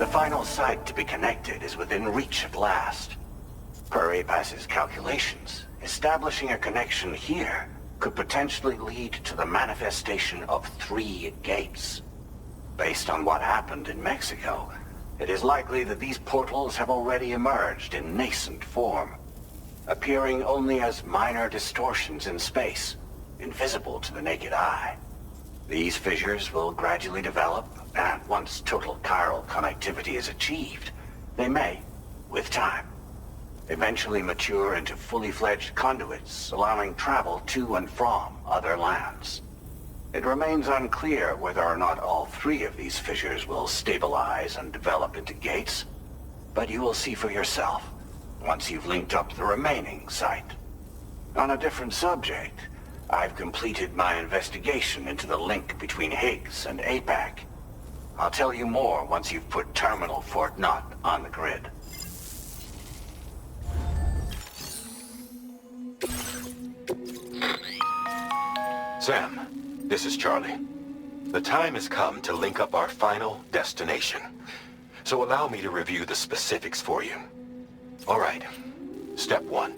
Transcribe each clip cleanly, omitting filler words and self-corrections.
final site to be connected is within reach at last. Per APAS's calculations, establishing a connection here could potentially lead to the manifestation of 3 gates. Based on what happened in Mexico, it is likely that these portals have already emerged in nascent form, appearing only as minor distortions in space, invisible to the naked eye. These fissures will gradually develop, and once total chiral connectivity is achieved, they may, with time, eventually mature into fully fledged conduits, allowing travel to and from other lands. It remains unclear whether or not all 3 of these fissures will stabilize and develop into gates, but you will see for yourself once you've linked up the remaining site. On a different subject, I've completed my investigation into the link between Higgs and APAC. I'll tell you more once you've put Terminal Fort Knott on the grid. Sam, this is Charlie. The time has come to link up our final destination. So allow me to review the specifics for you. All right. Step 1.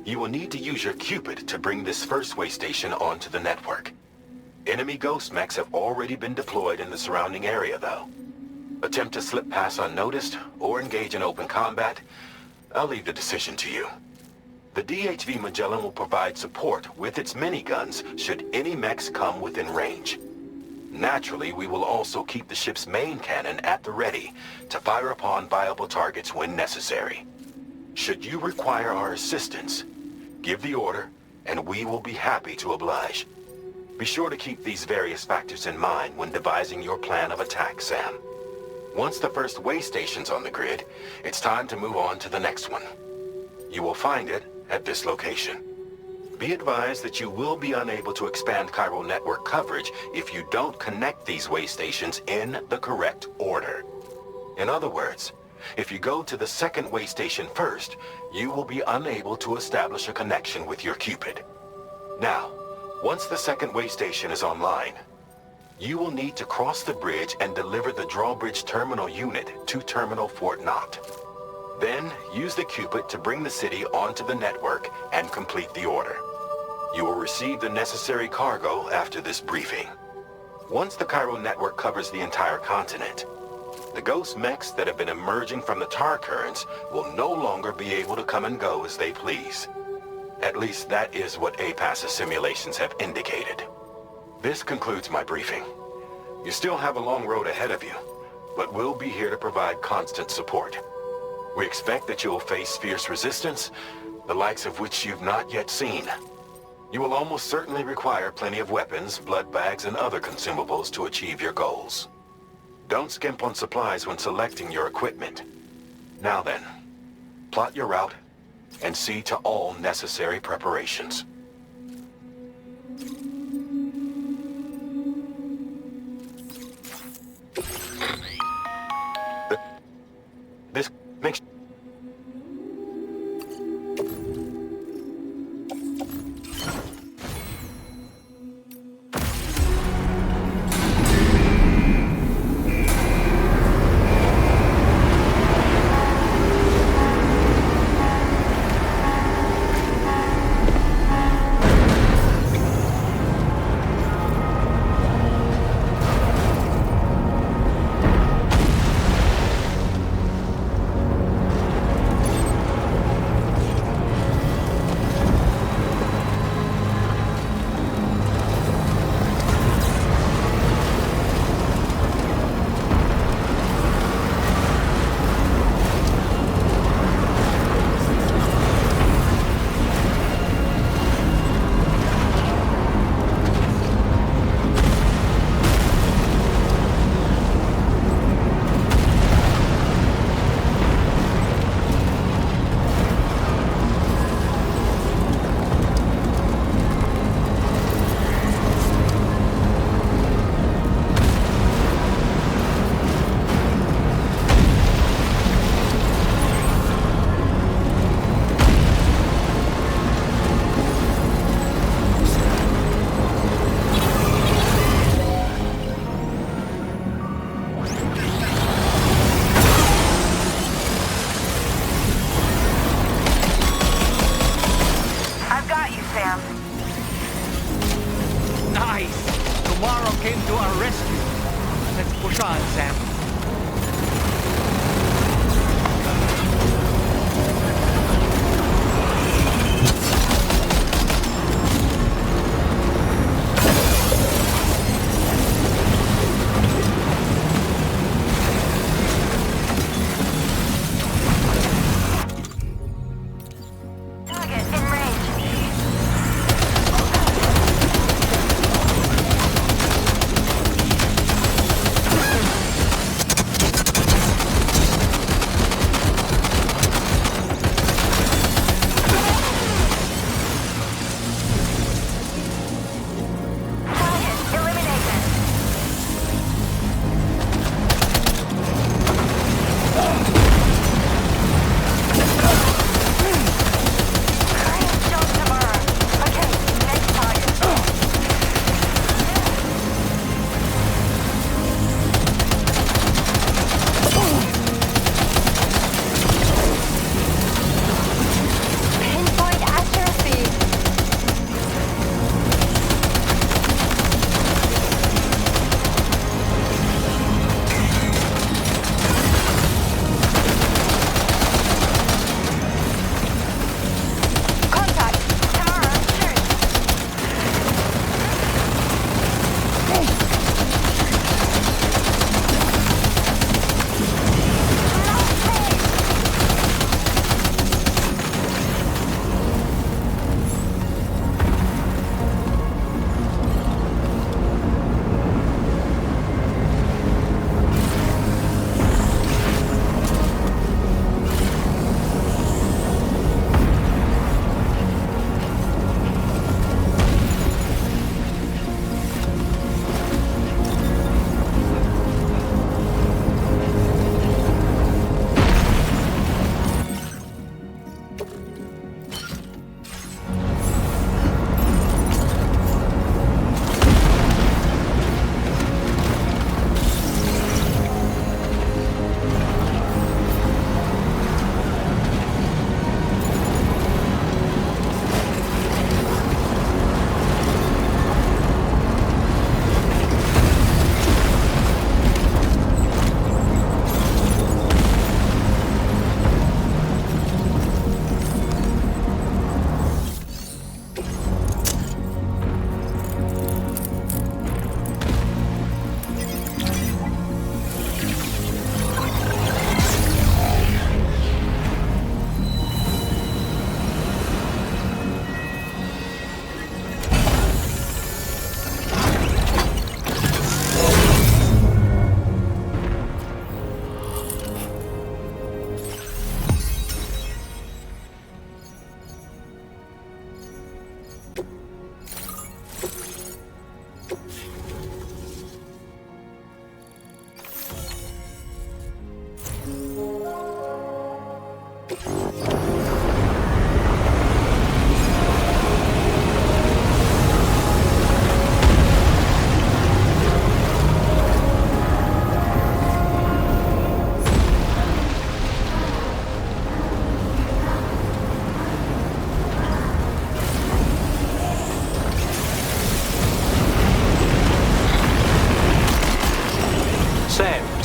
You will need to use your Cupid to bring this first way station onto the network. Enemy ghost mechs have already been deployed in the surrounding area, though. Attempt to slip past unnoticed or engage in open combat, I'll leave the decision to you. The DHV Magellan will provide support with its miniguns should any mechs come within range. Naturally, we will also keep the ship's main cannon at the ready to fire upon viable targets when necessary. Should you require our assistance, give the order, and we will be happy to oblige. Be sure to keep these various factors in mind when devising your plan of attack, Sam. Once the first way station's on the grid, it's time to move on to the next one. You will find it at this location. Be advised that you will be unable to expand chiral network coverage if you don't connect these way stations in the correct order. In other words, if you go to the second way station first, you will be unable to establish a connection with your Cupid. Now, once the second way station is online, you will need to cross the bridge and deliver the drawbridge terminal unit to Terminal Fort Knott. Then, use the Cupid to bring the city onto the network and complete the order. You will receive the necessary cargo after this briefing. Once the chiral network covers the entire continent, the ghost mechs that have been emerging from the tar currents will no longer be able to come and go as they please. At least that is what APAS's simulations have indicated. This concludes my briefing. You still have a long road ahead of you, but we'll be here to provide constant support. We expect that you will face fierce resistance, the likes of which you've not yet seen. You will almost certainly require plenty of weapons, blood bags, and other consumables to achieve your goals. Don't skimp on supplies when selecting your equipment. Now then, plot your route and see to all necessary preparations. This makes... trying, Sam.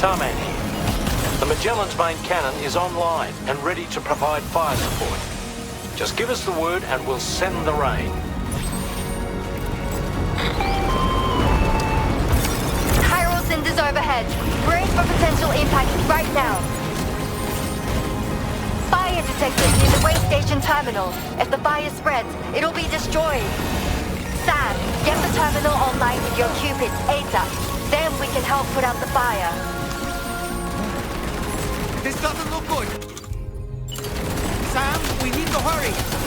Tarman here. The Magellan's main cannon is online and ready to provide fire support. Just give us the word and we'll send the rain. Chiral cinders overhead. Brace for potential impact right now. Fire detectors near the way station terminal. If the fire spreads, it'll be destroyed. Sam, get the terminal online with your Cupids ASAP. Then we can help put out the fire. This doesn't look good. Sam, we need to hurry.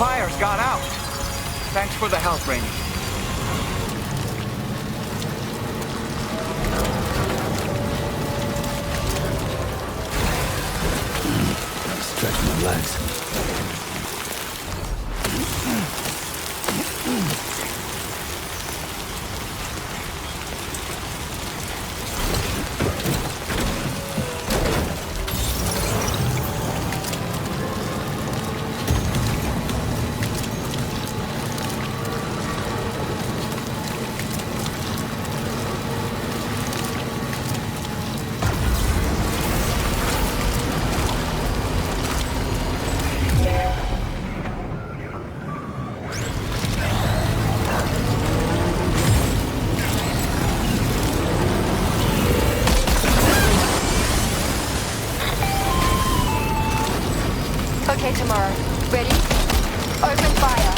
fire's got out. Thanks for the help, Rainy. Stretch my legs. Okay, tomorrow. Ready? Open fire.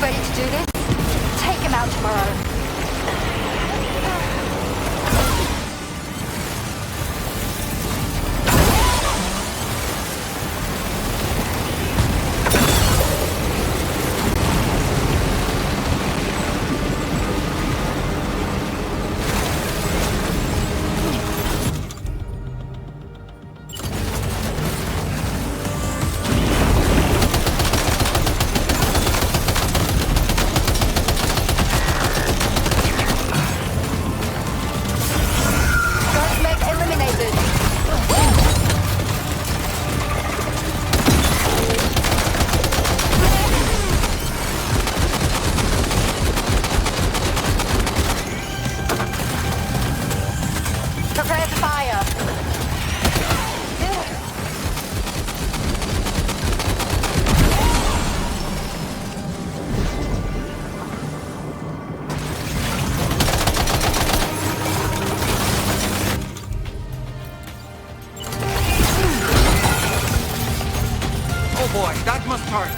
Ready to do this? Take him out tomorrow. Boy, that must hurt.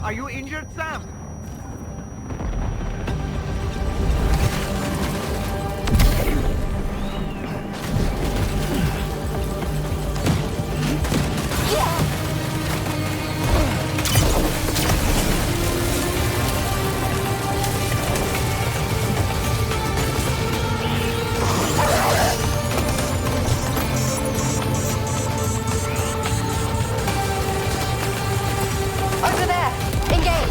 Are you injured, Sam? Over there! Engage!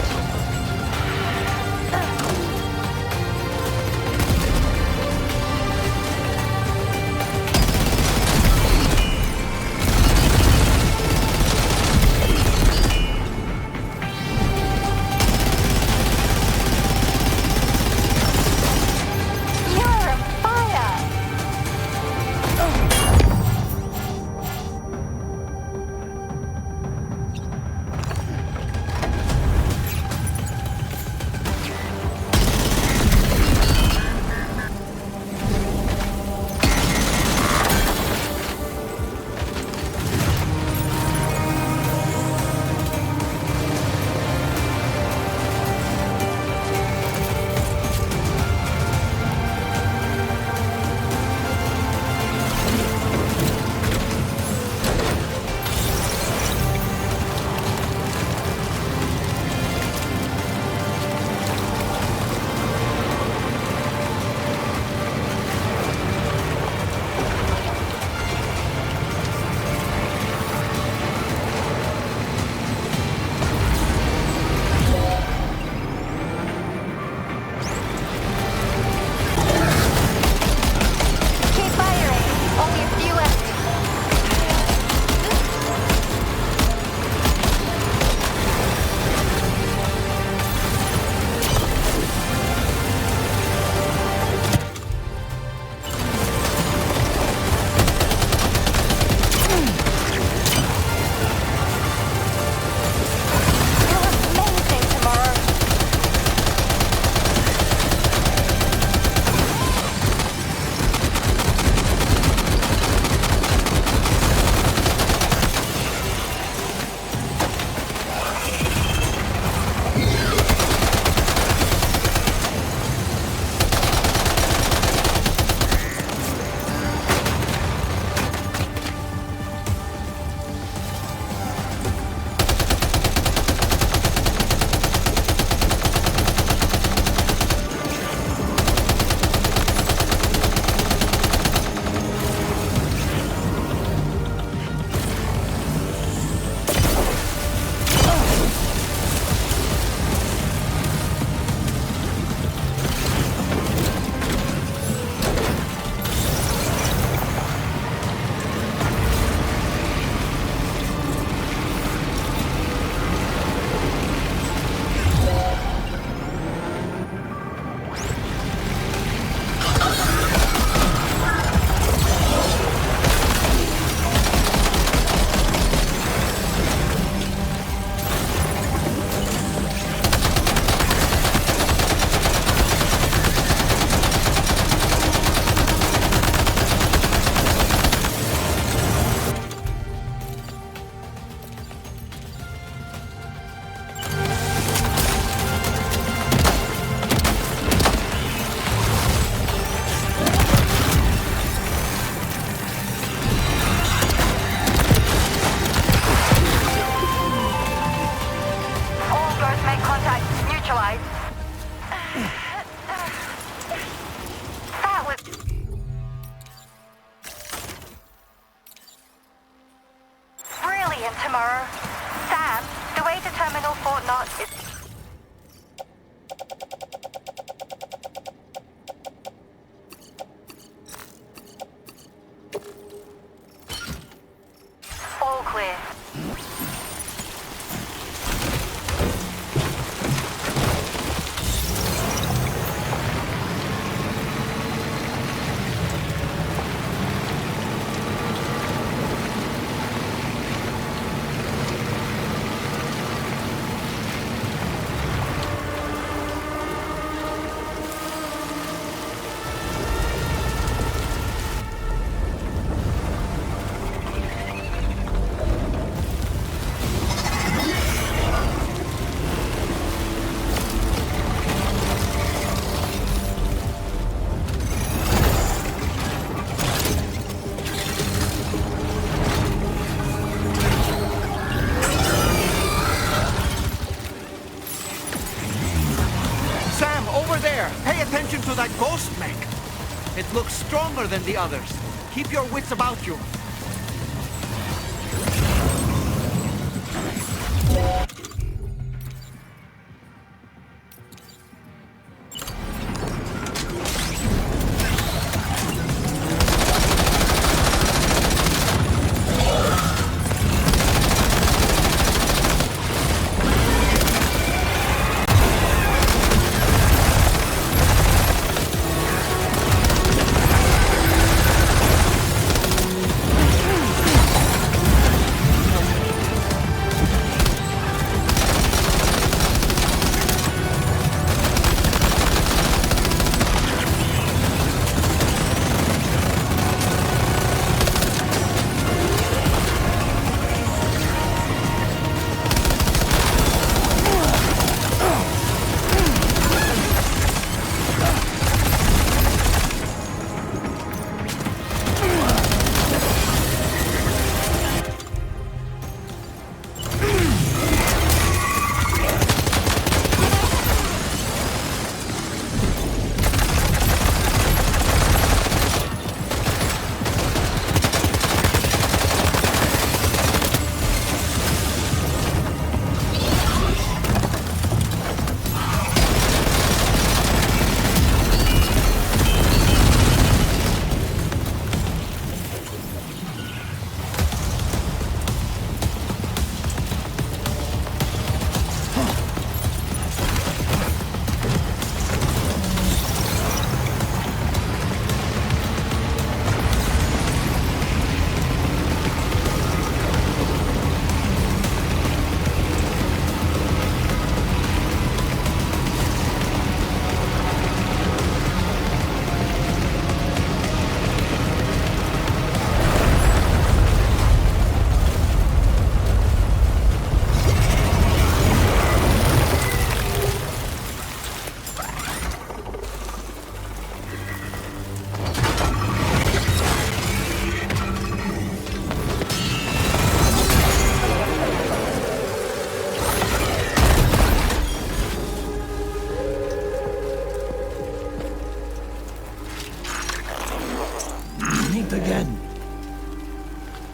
neutralized. That was... brilliant, tomorrow. Sam, the way to Terminal Fort Knox is... all clear. To that ghost mech. It looks stronger than the others. Keep your wits about you.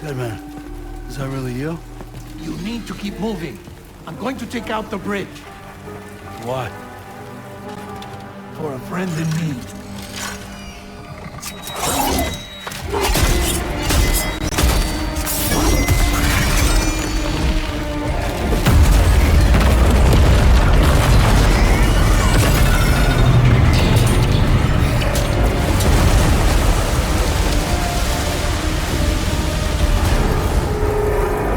Deadman, is that really you? You need to keep moving. I'm going to take out the bridge. What? For a friend in need.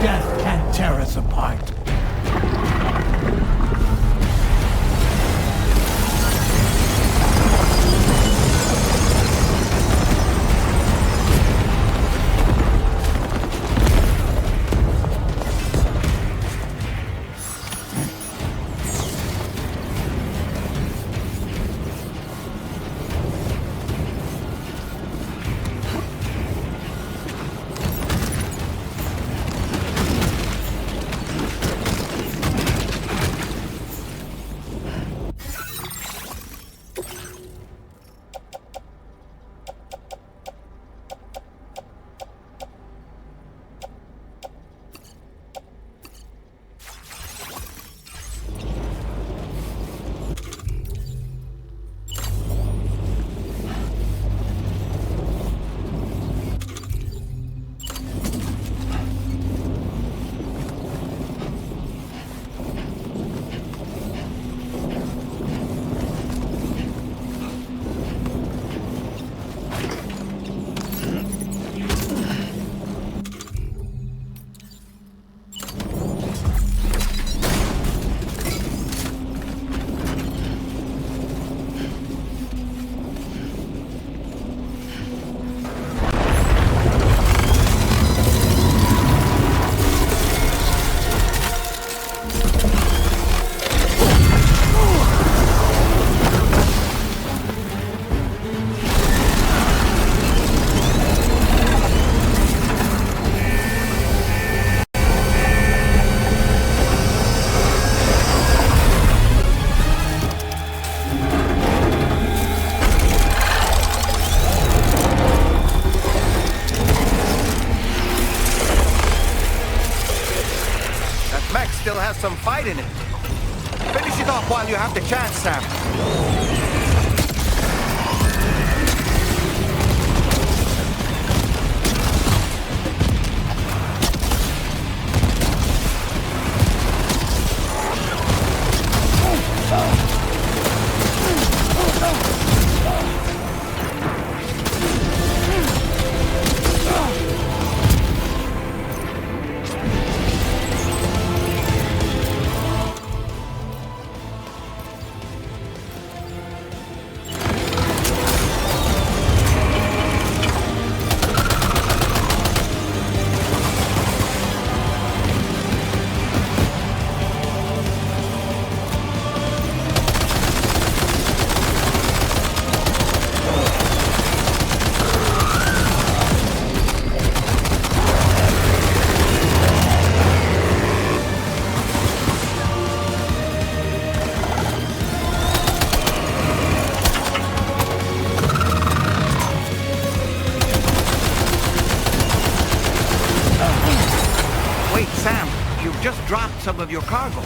Death can't tear us apart. some fight in it. Finish it off while you have the chance, Sam. Some of your cargo.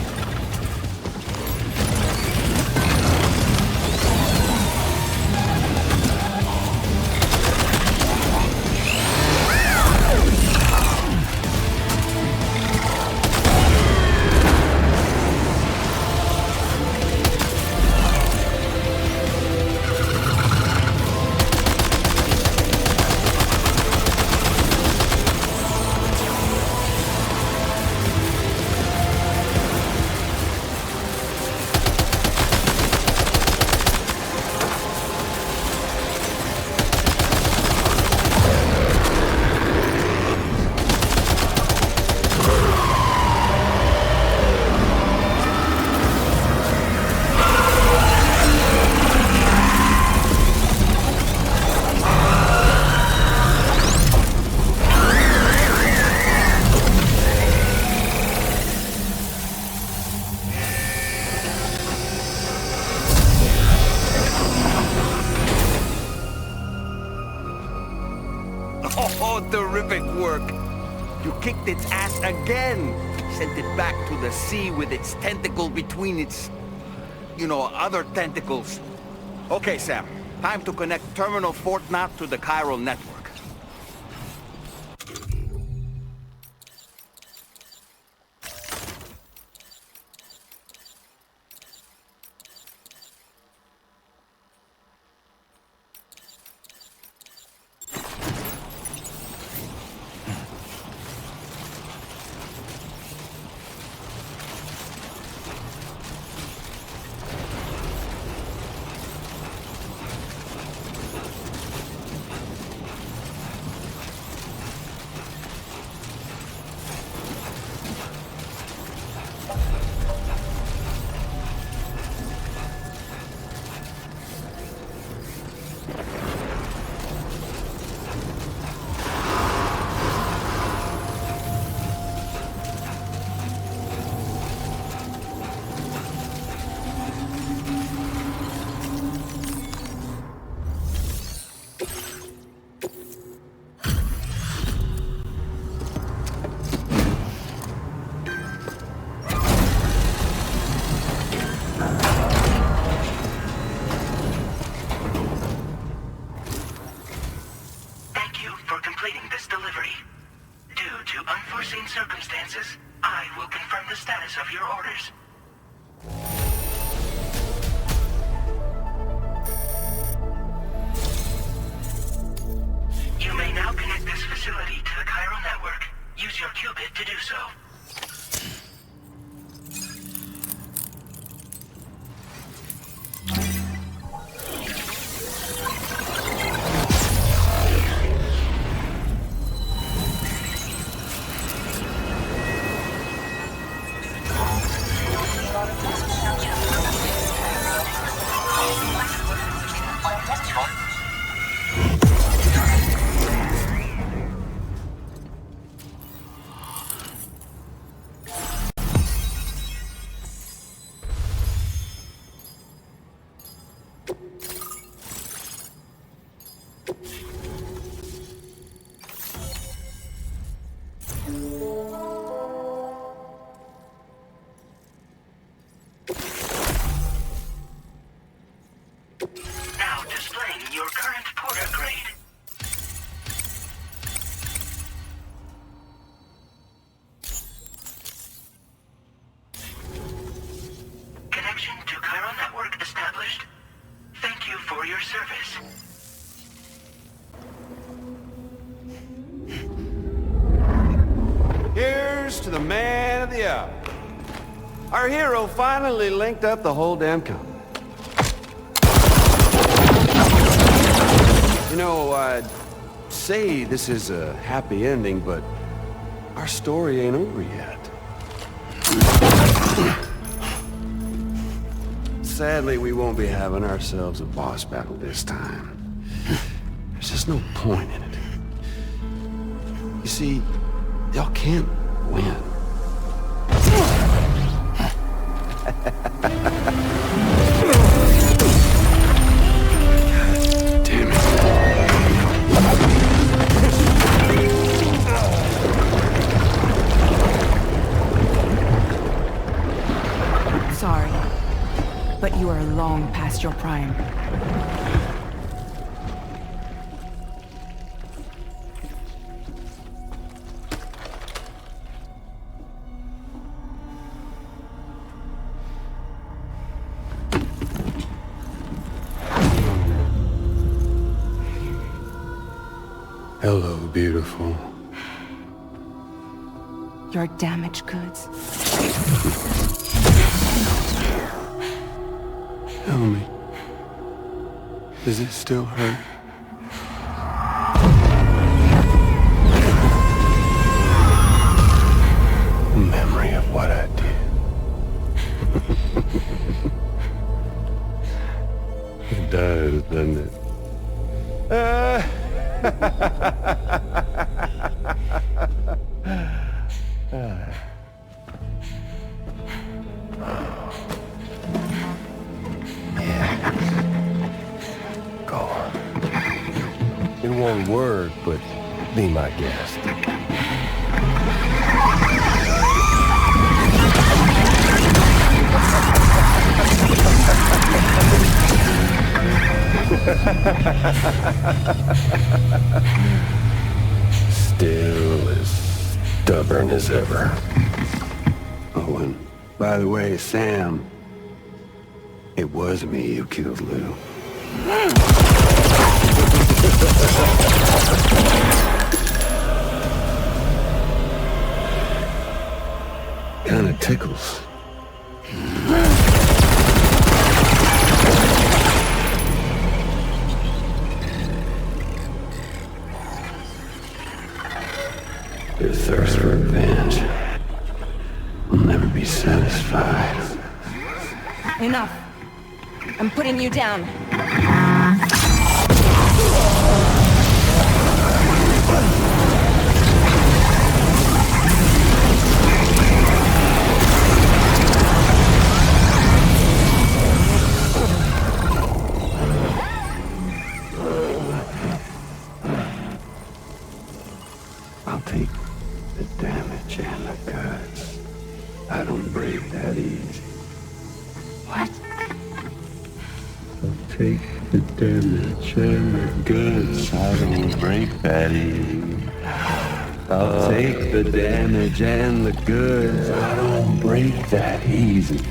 Terrific work. You kicked its ass again. Sent it back to the sea with its tentacle between its, other tentacles. Okay, Sam. Time to connect Terminal Fort Knot to the chiral network. established. Thank you for your service. Here's to the man of the hour. Our hero finally linked up the whole damn company. You know, I'd say this is a happy ending, but our story ain't over yet. Sadly, we won't be having ourselves a boss battle this time. There's just no point in it. You see, y'all can't win. Damn it. Sorry, but you are long past your prime. Hello, beautiful. Your damaged goods. Tell me, does it still hurt? Memory of what I did. It does, doesn't it? Go on. It won't work, but be my guest. Still as stubborn as ever. Oh, and by the way, Sam, it was me who killed Lou. Kinda tickles. Your thirst for revenge will never be satisfied. Enough. I'm putting you down. I'll take the damage and the guts. I don't break that easy. What? I'll take the damage and the guts. I don't break that easy. I'll take the damage and the goods. I don't break that easy.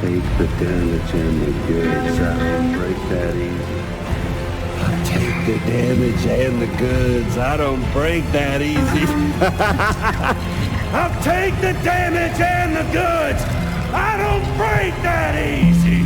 Take the damage and the goods. I don't break that easy. I'll take the damage and the goods. I don't break that easy. I'll take the damage and the goods. I don't break that easy.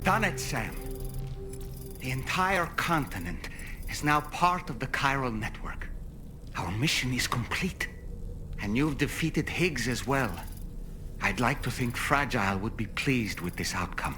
We've done it, Sam. The entire continent is now part of the chiral network. Our mission is complete. And you've defeated Higgs as well. I'd like to think Fragile would be pleased with this outcome.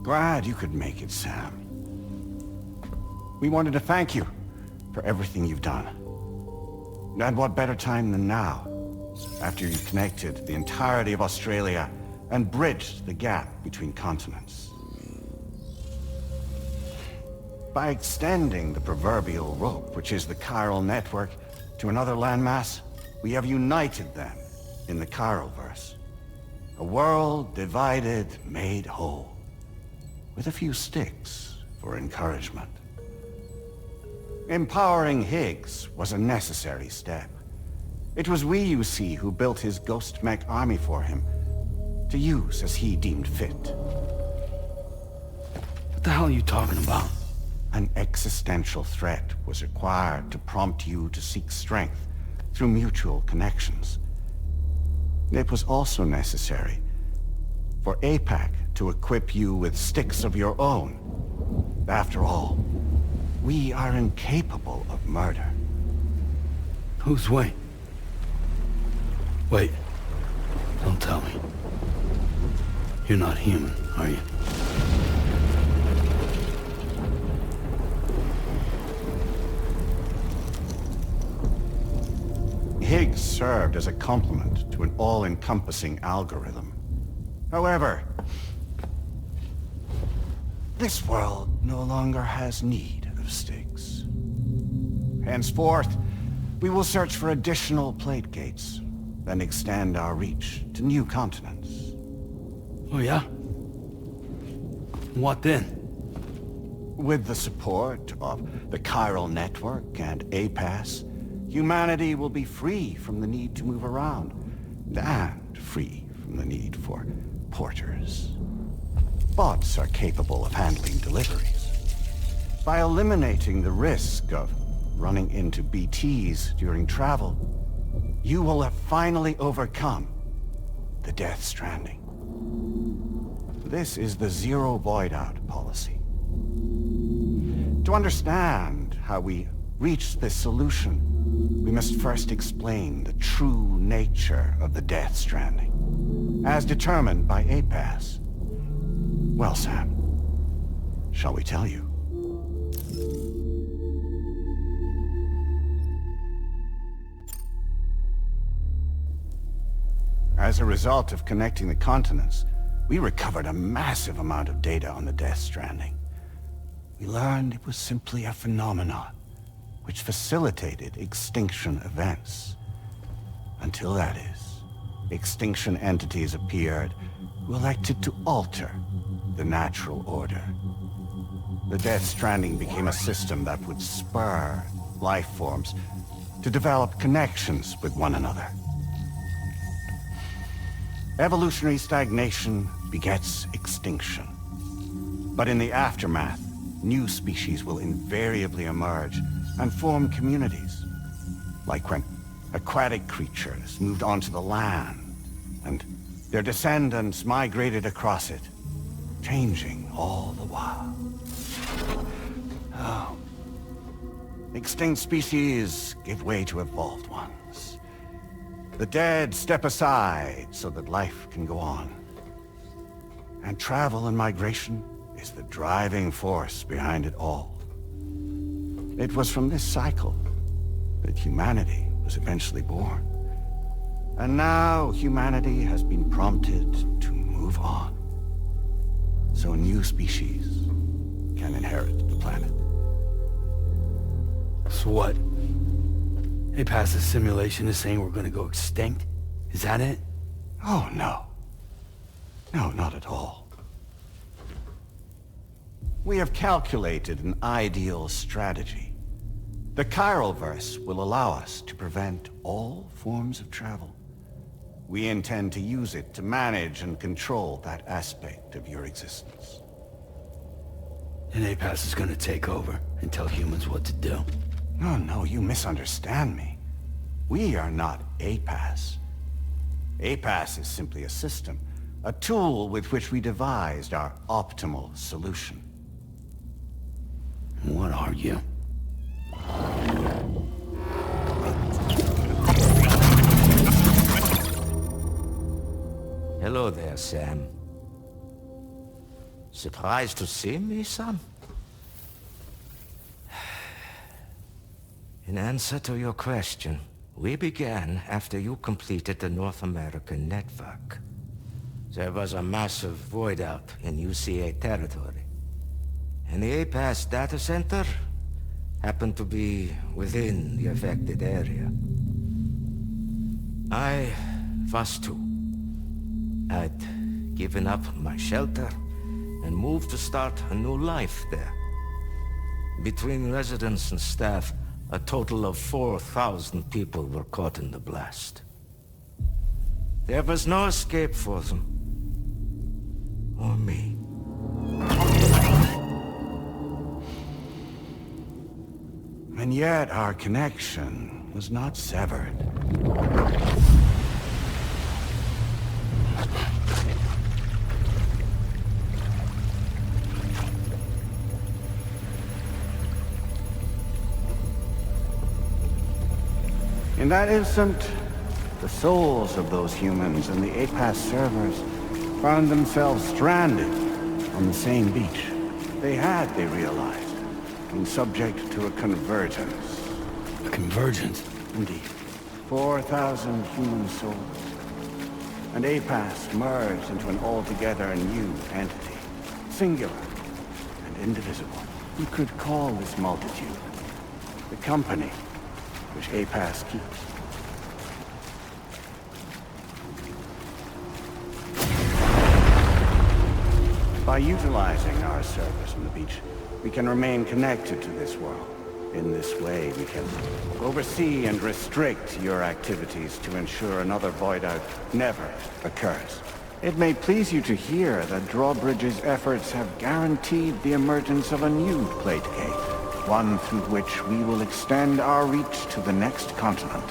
Glad you could make it, Sam. We wanted to thank you for everything you've done. And what better time than now, after you connected the entirety of Australia and bridged the gap between continents. By extending the proverbial rope, which is the chiral network, to another landmass, we have united them in the Chiroverse. A world divided, made whole. With a few sticks for encouragement. Empowering Higgs was a necessary step. It was we, you see, who built his ghost mech army for him, to use as he deemed fit. What the hell are you talking about? An existential threat was required to prompt you to seek strength through mutual connections. It was also necessary for APAC to equip you with sticks of your own. After all, we are incapable of murder. Who's we? Wait. Don't tell me. You're not human, are you? Higgs served as a complement to an all-encompassing algorithm. However, this world no longer has need of sticks. Henceforth, we will search for additional plate gates, and extend our reach to new continents. Oh yeah? What then? With the support of the chiral network and APAS, humanity will be free from the need to move around, and free from the need for porters. Bots are capable of handling deliveries. By eliminating the risk of running into BTs during travel, you will have finally overcome the Death Stranding. This is the zero void out policy. To understand how we reached this solution, we must first explain the true nature of the Death Stranding, as determined by APAS. Well, Sam, shall we tell you? As a result of connecting the continents, we recovered a massive amount of data on the Death Stranding. We learned it was simply a phenomenon which facilitated extinction events. Until that is, extinction entities appeared who elected to alter the natural order. The Death Stranding became a system that would spur life forms to develop connections with one another. Evolutionary stagnation begets extinction. But in the aftermath, new species will invariably emerge and form communities. Like when aquatic creatures moved onto the land, and their descendants migrated across it, changing all the while. Oh. Extinct species give way to evolved ones. The dead step aside so that life can go on. And travel and migration is the driving force behind it all. It was from this cycle that humanity was eventually born. And now humanity has been prompted to move on, so a new species can inherit the planet. So what? APAS's simulation is saying we're gonna go extinct? Is that it? Oh, no. No, not at all. We have calculated an ideal strategy. The Chiralverse will allow us to prevent all forms of travel. We intend to use it to manage and control that aspect of your existence. And APAS is gonna take over and tell humans what to do. No, you misunderstand me. We are not APAS. APAS is simply a system, a tool with which we devised our optimal solution. What are you? Hello there, Sam. Surprised to see me, son? In answer to your question, we began after you completed the North American network. There was a massive void out in UCA territory. And the APAS data center happened to be within the affected area. I was too. I'd given up my shelter and moved to start a new life there. Between residents and staff, a total of 4,000 people were caught in the blast. There was no escape for them. Or me. And yet our connection was not severed. In that instant, the souls of those humans and the APAS servers found themselves stranded on the same beach. They realized, been subject to a convergence. A convergence? Indeed. 4,000 human souls. And APAS merged into an altogether new entity. Singular and indivisible. You could call this multitude the company which APAS keeps. By utilizing our service on the beach, we can remain connected to this world. In this way, we can oversee and restrict your activities to ensure another void out never occurs. It may please you to hear that Drawbridge's efforts have guaranteed the emergence of a new plate gate. One through which we will extend our reach to the next continent.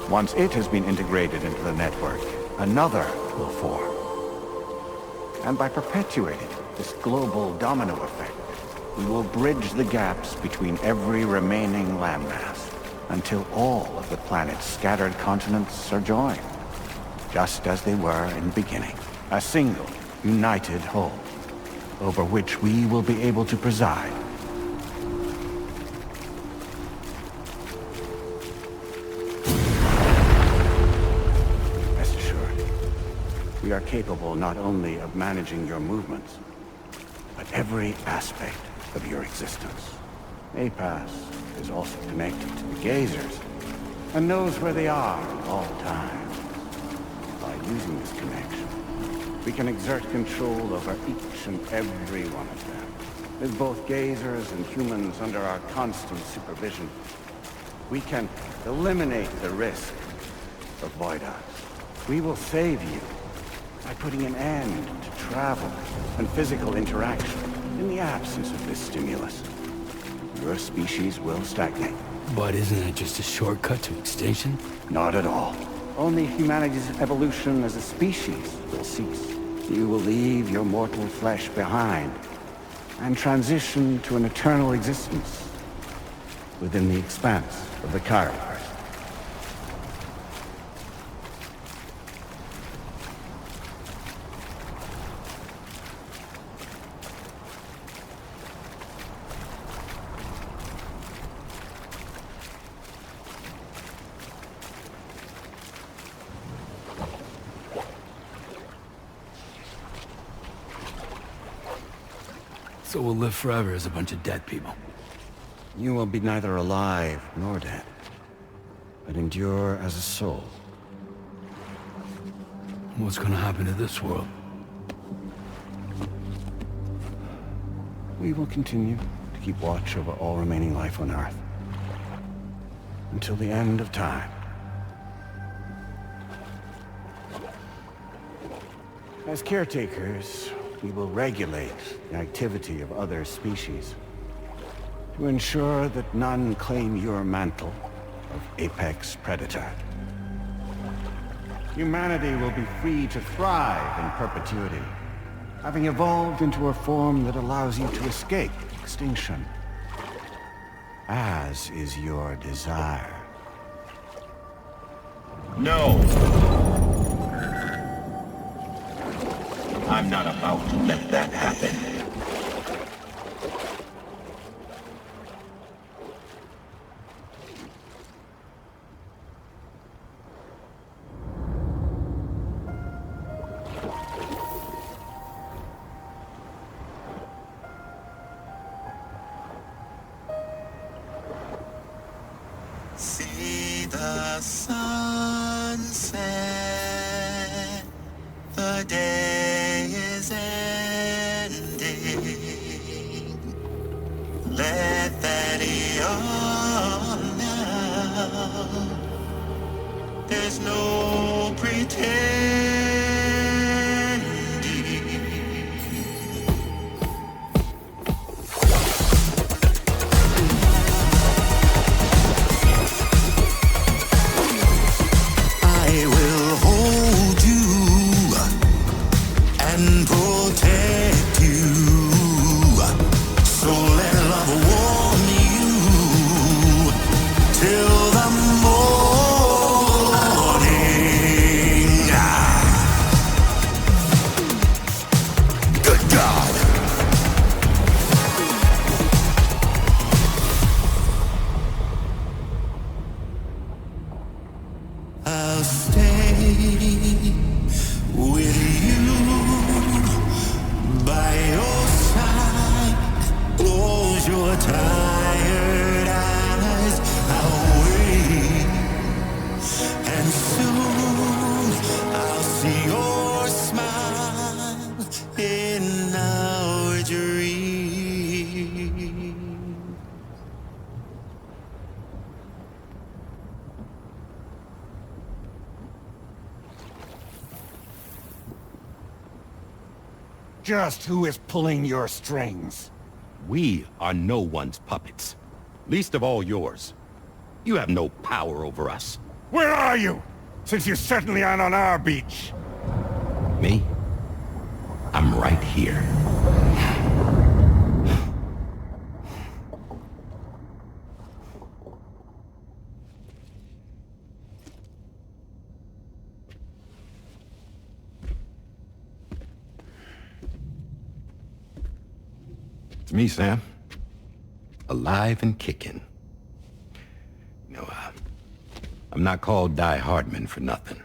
Once it has been integrated into the network, another will form. And by perpetuating this global domino effect, we will bridge the gaps between every remaining landmass until all of the planet's scattered continents are joined, just as they were in the beginning. A single, united whole, over which we will be able to preside. We are capable not only of managing your movements, but every aspect of your existence. APAS is also connected to the gazers, and knows where they are at all times. By using this connection, we can exert control over each and every one of them. With both gazers and humans under our constant supervision, we can eliminate the risk of void-outs. We will save you by putting an end to travel and physical interaction in the absence of this stimulus. Your species will stagnate. But isn't that just a shortcut to extinction? Not at all. Only humanity's evolution as a species will cease. You will leave your mortal flesh behind and transition to an eternal existence within the expanse of the Chiralverse. So we'll live forever as a bunch of dead people. You will be neither alive nor dead, but endure as a soul. What's gonna happen to this world? we will continue to keep watch over all remaining life on Earth. Until the end of time. As caretakers, we will regulate the activity of other species to ensure that none claim your mantle of apex predator. Humanity will be free to thrive in perpetuity, having evolved into a form that allows you to escape extinction, as is your desire. No! I'm not about to let that happen. See the sunset, the day is ending. Let that yawn now. There's no pretending. Just who is pulling your strings? We are no one's puppets. Least of all yours. You have no power over us. Where are you? Since you certainly aren't on our beach. Me? I'm right here. It's me, Sam. Alive and kicking. No, I'm not called Die Hardman for nothing.